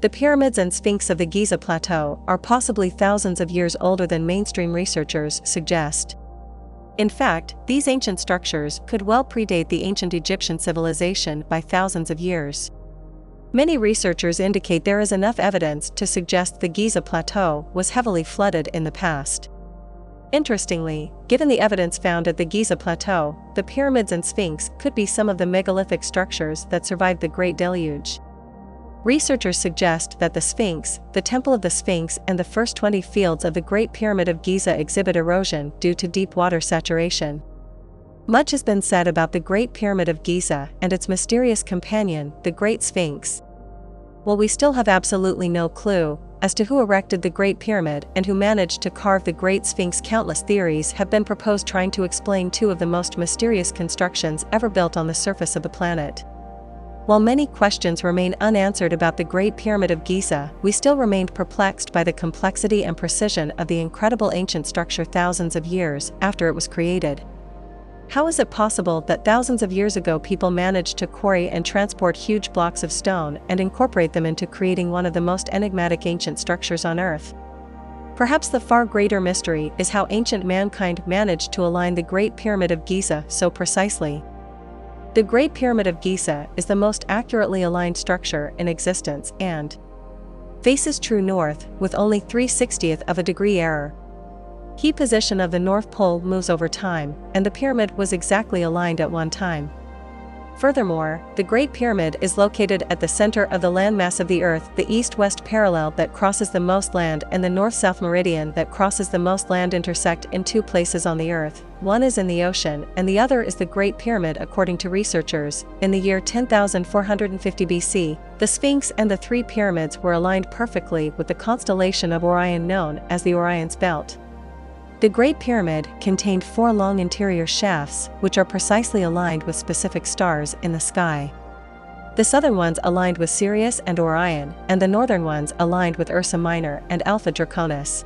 The Pyramids and Sphinx of the Giza Plateau are possibly thousands of years older than mainstream researchers suggest. In fact, these ancient structures could well predate the ancient Egyptian civilization by thousands of years. Many researchers indicate there is enough evidence to suggest the Giza Plateau was heavily flooded in the past. Interestingly, given the evidence found at the Giza Plateau, the Pyramids and Sphinx could be some of the megalithic structures that survived the Great Deluge. Researchers suggest that the Sphinx, the Temple of the Sphinx, and the first 20 fields of the Great Pyramid of Giza exhibit erosion due to deep water saturation. Much has been said about the Great Pyramid of Giza and its mysterious companion, the Great Sphinx. While we still have absolutely no clue as to who erected the Great Pyramid and who managed to carve the Great Sphinx, countless theories have been proposed trying to explain two of the most mysterious constructions ever built on the surface of the planet. While many questions remain unanswered about the Great Pyramid of Giza, we still remained perplexed by the complexity and precision of the incredible ancient structure thousands of years after it was created. How is it possible that thousands of years ago people managed to quarry and transport huge blocks of stone and incorporate them into creating one of the most enigmatic ancient structures on Earth? Perhaps the far greater mystery is how ancient mankind managed to align the Great Pyramid of Giza so precisely. The Great Pyramid of Giza is the most accurately aligned structure in existence and faces true north with only 3/60th of a degree error. Key position of the North Pole moves over time, and the pyramid was exactly aligned at one time. Furthermore, the Great Pyramid is located at the center of the landmass of the Earth, the east-west parallel that crosses the most land and the north-south meridian that crosses the most land intersect in two places on the Earth. One is in the ocean, and the other is the Great Pyramid. According to researchers, in the year 10,450 BC, the Sphinx and the three pyramids were aligned perfectly with the constellation of Orion known as the Orion's Belt. The Great Pyramid contained 4 long interior shafts, which are precisely aligned with specific stars in the sky. The southern ones aligned with Sirius and Orion, and the northern ones aligned with Ursa Minor and Alpha Draconis.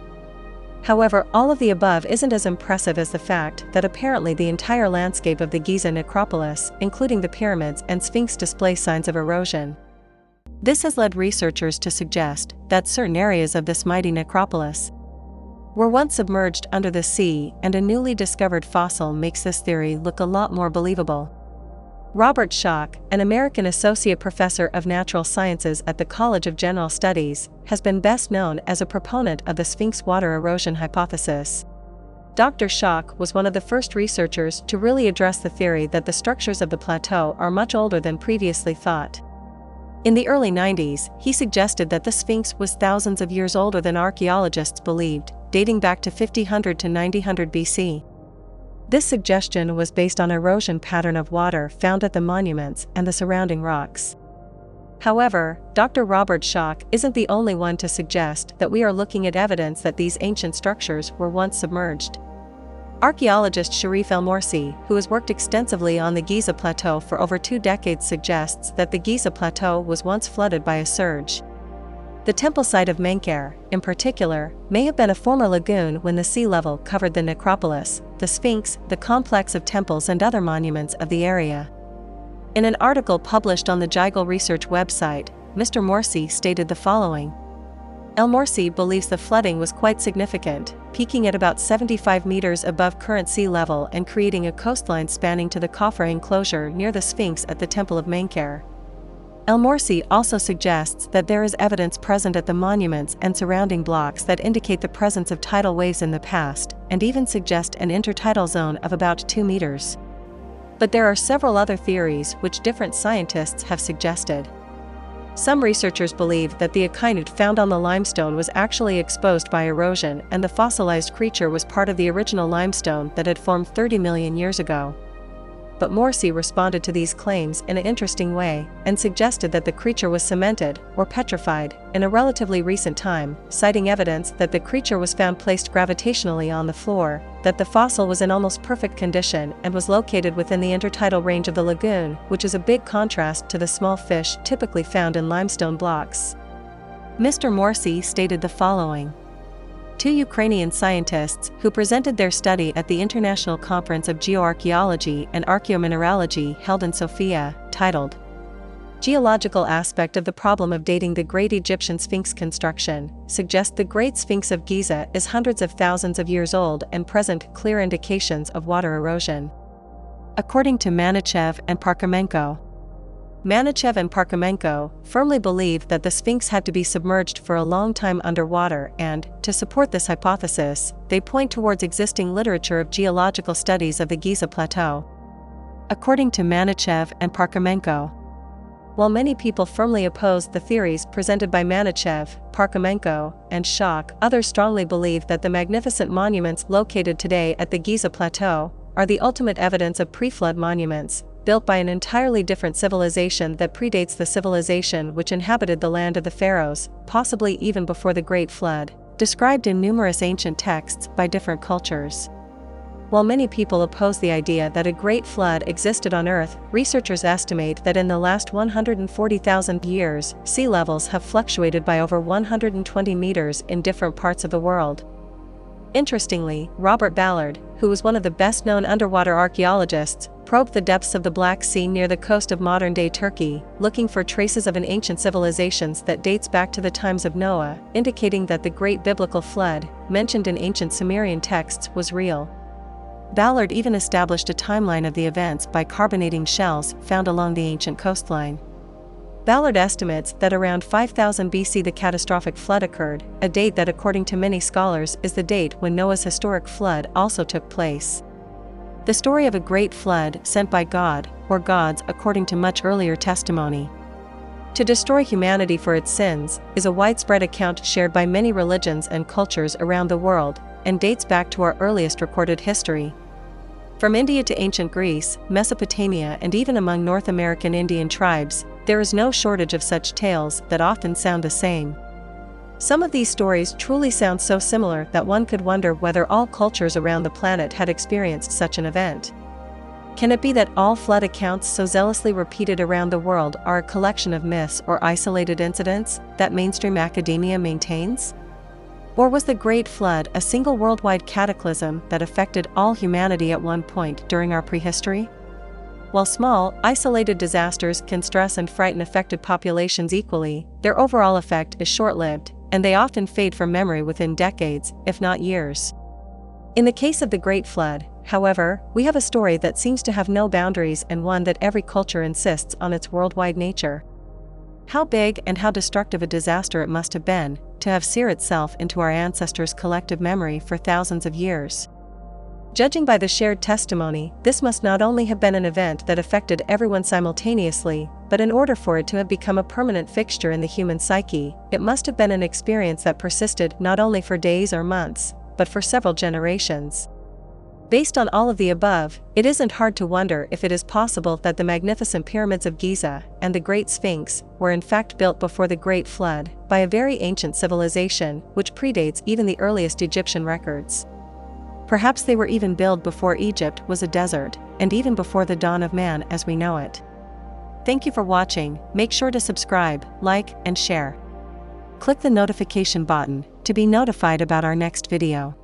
However, all of the above isn't as impressive as the fact that apparently the entire landscape of the Giza necropolis, including the pyramids and Sphinx, display signs of erosion. This has led researchers to suggest that certain areas of this mighty necropolis were once submerged under the sea, and a newly discovered fossil makes this theory look a lot more believable. Robert Schoch, an American associate professor of natural sciences at the College of General Studies, has been best known as a proponent of the Sphinx water erosion hypothesis. Dr. Schoch was one of the first researchers to really address the theory that the structures of the plateau are much older than previously thought. In the early 90s, he suggested that the Sphinx was thousands of years older than archaeologists believed, dating back to 5000 to 9000 BC. This suggestion was based on erosion pattern of water found at the monuments and the surrounding rocks. However, Dr. Robert Schoch isn't the only one to suggest that we are looking at evidence that these ancient structures were once submerged. Archaeologist Sharif El-Morsi, who has worked extensively on the Giza Plateau for over 2 decades, suggests that the Giza Plateau was once flooded by a surge. The temple site of Menkaure, in particular, may have been a former lagoon when the sea level covered the necropolis, the Sphinx, the complex of temples and other monuments of the area. In an article published on the Jigel Research website, Mr. Morsi stated the following. El-Morsi believes the flooding was quite significant, peaking at about 75 meters above current sea level and creating a coastline spanning to the Khafra enclosure near the Sphinx at the Temple of Menkaure. El-Morsi also suggests that there is evidence present at the monuments and surrounding blocks that indicate the presence of tidal waves in the past, and even suggest an intertidal zone of about 2 meters. But there are several other theories which different scientists have suggested. Some researchers believe that the akinute found on the limestone was actually exposed by erosion and the fossilized creature was part of the original limestone that had formed 30 million years ago. But Morsi responded to these claims in an interesting way, and suggested that the creature was cemented, or petrified, in a relatively recent time, citing evidence that the creature was found placed gravitationally on the floor, that the fossil was in almost perfect condition and was located within the intertidal range of the lagoon, which is a big contrast to the small fish typically found in limestone blocks. Mr. Morsi stated the following. 2 Ukrainian scientists who presented their study at the International Conference of Geoarchaeology and Archaeomineralogy held in Sofia, titled Geological aspect of the problem of dating the Great Egyptian Sphinx construction suggests the Great Sphinx of Giza is hundreds of thousands of years old and present clear indications of water erosion. According to Manichev and Parkhomenko, firmly believe that the Sphinx had to be submerged for a long time underwater and, to support this hypothesis, they point towards existing literature of geological studies of the Giza Plateau. According to Manichev and Parkhomenko, while many people firmly oppose the theories presented by Manichev, Parkhomenko, and Schock, others strongly believe that the magnificent monuments located today at the Giza Plateau are the ultimate evidence of pre-flood monuments, built by an entirely different civilization that predates the civilization which inhabited the land of the pharaohs, possibly even before the Great Flood, described in numerous ancient texts by different cultures. While many people oppose the idea that a great flood existed on Earth, researchers estimate that in the last 140,000 years, sea levels have fluctuated by over 120 meters in different parts of the world. Interestingly, Robert Ballard, who was one of the best-known underwater archaeologists, probed the depths of the Black Sea near the coast of modern-day Turkey, looking for traces of an ancient civilization that dates back to the times of Noah, indicating that the Great Biblical Flood, mentioned in ancient Sumerian texts, was real. Ballard even established a timeline of the events by carbonating shells found along the ancient coastline. Ballard estimates that around 5000 BC the catastrophic flood occurred, a date that according to many scholars is the date when Noah's historic flood also took place. The story of a great flood sent by God, or gods according to much earlier testimony, to destroy humanity for its sins, is a widespread account shared by many religions and cultures around the world, and dates back to our earliest recorded history. From India to ancient Greece, Mesopotamia, and even among North American Indian tribes, there is no shortage of such tales that often sound the same. Some of these stories truly sound so similar that one could wonder whether all cultures around the planet had experienced such an event. Can it be that all flood accounts so zealously repeated around the world are a collection of myths or isolated incidents that mainstream academia maintains? Or was the Great Flood a single worldwide cataclysm that affected all humanity at one point during our prehistory? While small, isolated disasters can stress and frighten affected populations equally, their overall effect is short-lived, and they often fade from memory within decades, if not years. In the case of the Great Flood, however, we have a story that seems to have no boundaries and one that every culture insists on its worldwide nature. How big and how destructive a disaster it must have been to have seared itself into our ancestors' collective memory for thousands of years. Judging by the shared testimony, this must not only have been an event that affected everyone simultaneously, but in order for it to have become a permanent fixture in the human psyche, it must have been an experience that persisted not only for days or months, but for several generations. Based on all of the above, it isn't hard to wonder if it is possible that the magnificent Pyramids of Giza and the Great Sphinx were in fact built before the Great Flood by a very ancient civilization which predates even the earliest Egyptian records. Perhaps they were even built before Egypt was a desert, and even before the dawn of man as we know it. Thank you for watching. Make sure to subscribe, like, and share. Click the notification button to be notified about our next video.